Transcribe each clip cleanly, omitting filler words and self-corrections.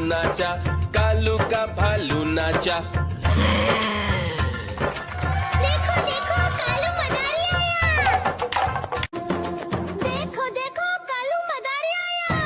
नाचा, कालू का भालू नाचा। देखो देखो कालू मदारी आया। देखो देखो कालू मदारी आया।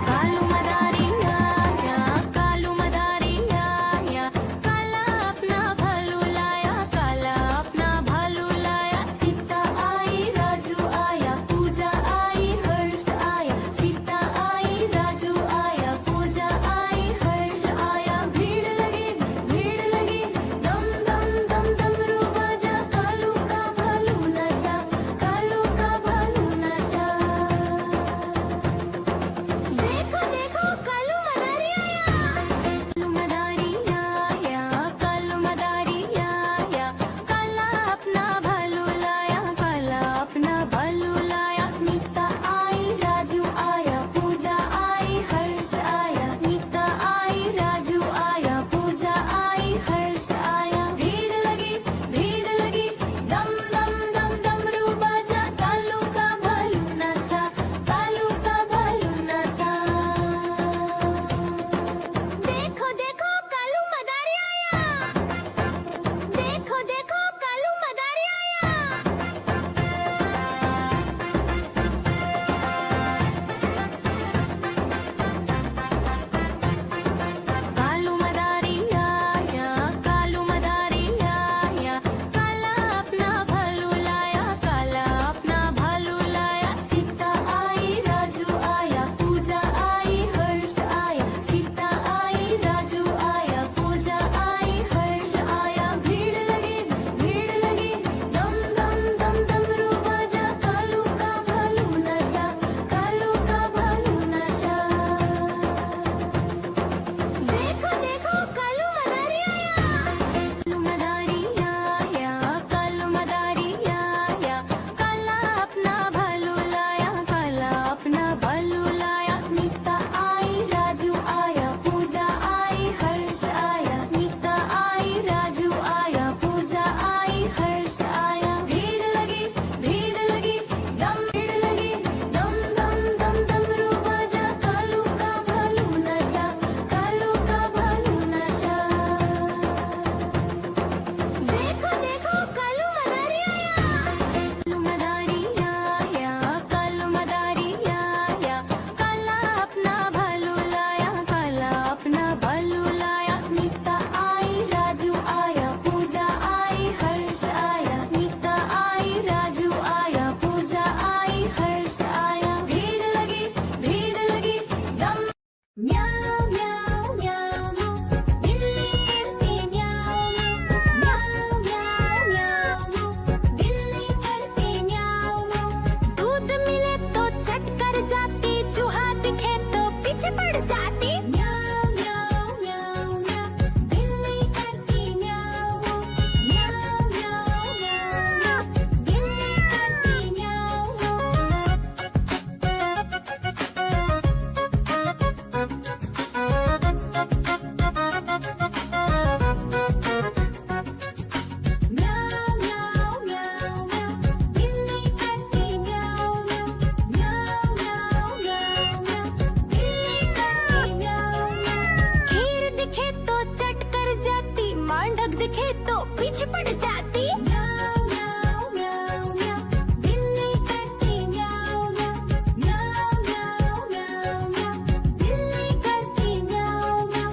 कालू मदारी आया, कालू मदारी आया, काला अपना भालू लाया, काला अपना भालू लाया। सीता आई राजू आया, पूजा आई हर्ष आया, सीता आई राजू आया, पूजा आई हर्ष आया। भीड़ लगी दम दम दम डमरू बाजा, कालू का भालू नाचा, कालू का भालू नाचा। देखो देखो कालू मदारी आया। कालू मदारी आया, कालू मदारी आया, काला अपना भालू लाया, काला अपना भालू लाया। नीता आई राजू आया, पूजा आई हर्ष आया, नीता आई राजू आया, पूजा आई हर्ष आया। भीड़ लगी दम दम दम डमरू बाजा, कालू का भालू नाचा, कालू का भालू नाचा। देखो देखो कालू मदारी आया। देखो देखो कालू मदारी आया। कालू मदारी आया, कालू मदारी आया, काला अपना भालू लाया, काला अपना भालू लाया। सीता आई राजू आया, पूजा आई हर्ष आया, सीता आई राजू आया, पूजा आई हर्ष आया। भीड़ लगी दम दम दम डमरू बाजा, कालू का भालू नाचा, कालू का भालू नाचा। देखो देखो कालू मदारी आया। कालू मदारी आया, कालू मदारी आया, काला अपना भालू लाया, काला अपना भालू लाया। नीता आई राजू आया, पूजा आई हर्ष आया, नीता आई राजू आया, पूजा आई हर्ष आया। भीड़ लगी दम दम दम डमरू बाजा, कालू का भालू नाचा, कालू का भालू नाचा। देखो देखो कालू मदारी आया। कालू मदारी आया, कालू मदारी आया, काला अपना भालू लाया, काला अपना भालू लाया। नीता आई राजू आया, पूजा आई हर्ष आया, नीता आई राजू आया, पूजा आई हर्ष आया। भीड़ लगी दम म्याऊ म्याऊ म्याऊ बिल्ली करती म्याऊ म्याऊ म्याऊ म्याऊ बिल्ली करती म्याऊ। दूध मिले तो चट कर जाती, चूहा दिखे तो पीछे पड़ जाती। म्याऊ म्याऊ म्याऊ म्याऊ बिल्ली करती म्याऊ म्याऊ म्याऊ म्याऊ बिल्ली करती म्याऊ। म्याऊ म्याऊ म्याऊ म्याऊ बिल्ली करती म्याऊ म्याऊ म्याऊ म्याऊ म्याऊ बिल्ली करती म्याऊ। खीर दिखे तो चट कर जाती, मांडक दिखे तो पीछे पड़ जाती। म्याऊ म्याऊ म्याऊ म्याऊ बिल्ली करती म्याऊ म्याऊ म्याऊ म्याऊ म्याऊ बिल्ली करती म्याऊ म्याऊ।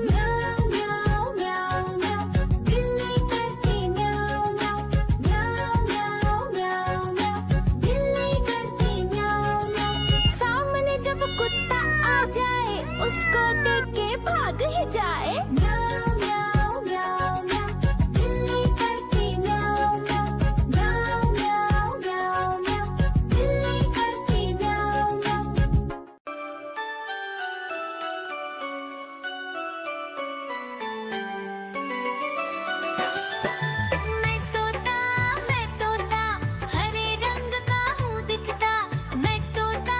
म्याऊ म्याऊ म्याऊ म्याऊ बिल्ली करती म्याऊ म्याऊ म्याऊ म्याऊ म्याऊ बिल्ली करती म्याऊ म्याऊ। सामने जब कुत्ता आ जाए, उसको देख के भाग ही जाए। म्याऊ म्याऊ म्याऊ म्याऊ बिल्ली करती म्याऊ म्याऊ म्याऊ म्याऊ म्याऊ बिल्ली करती म्याऊ म्याऊ। मैं तोता हरे रंग का हूँ दिखता। मैं तोता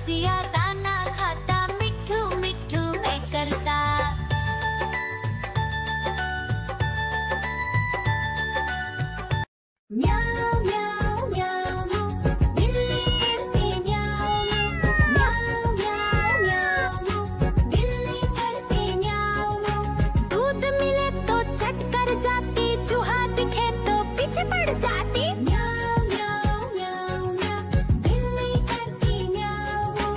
चिया दाना खाता मिठू मिठू मैं करता म्याऊ म्याऊ म्याऊ बिल्ली करती म्याऊ म्याऊ म्याऊ म्याऊ बिल्ली करती म्याऊ दूध मिले तो चट कर जाती चूहा दिखे तो पीछे पड़ जाती म्याऊ म्याऊ म्याऊ म्याऊ बिल्ली करती म्याऊ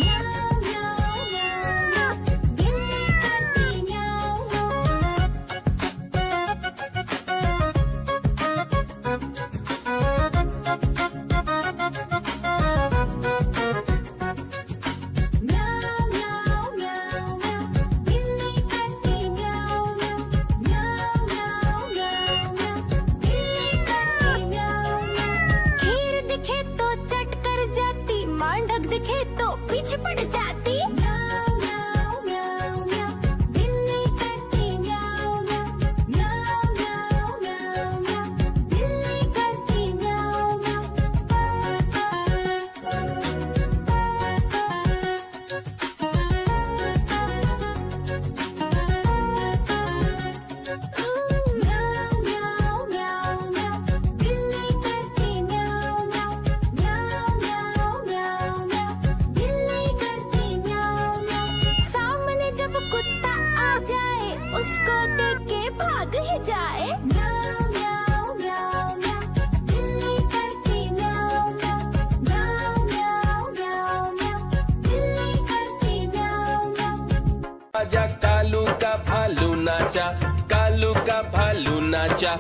म्याऊ म्याऊ म्याऊ बिल्ली करती म्याऊ म्याऊ म्याऊ म्याऊ बिल्ली करती म्याऊ म्याऊ म्याऊ म्याऊ म्याऊ बिल्ली करती म्याऊ खीर दिखे तो चट कर जाती मांडक दिखे तो पीछे पड़ जाती म्याऊ म्याऊ म्याऊ म्याऊ बिल्ली करती म्याऊ म्याऊ म्याऊ म्याऊ म्याऊ बिल्ली करती म्याऊ म्याऊ म्याऊ म्याऊ म्याऊ बिल्ली करती म्याऊ म्याऊ म्याऊ म्याऊ म्याऊ बिल्ली करती म्याऊ सामने जब कुत्ता आ जाए उसको देख के भाग ही जाए म्याऊ म्याऊ म्याऊ म्याऊ बिल्ली करती म्याऊ म्याऊ म्याऊ म्याऊ म्याऊ बिल्ली करती म्याऊ आजा कालू का भालू नाचा, कालू का भालू नाचा।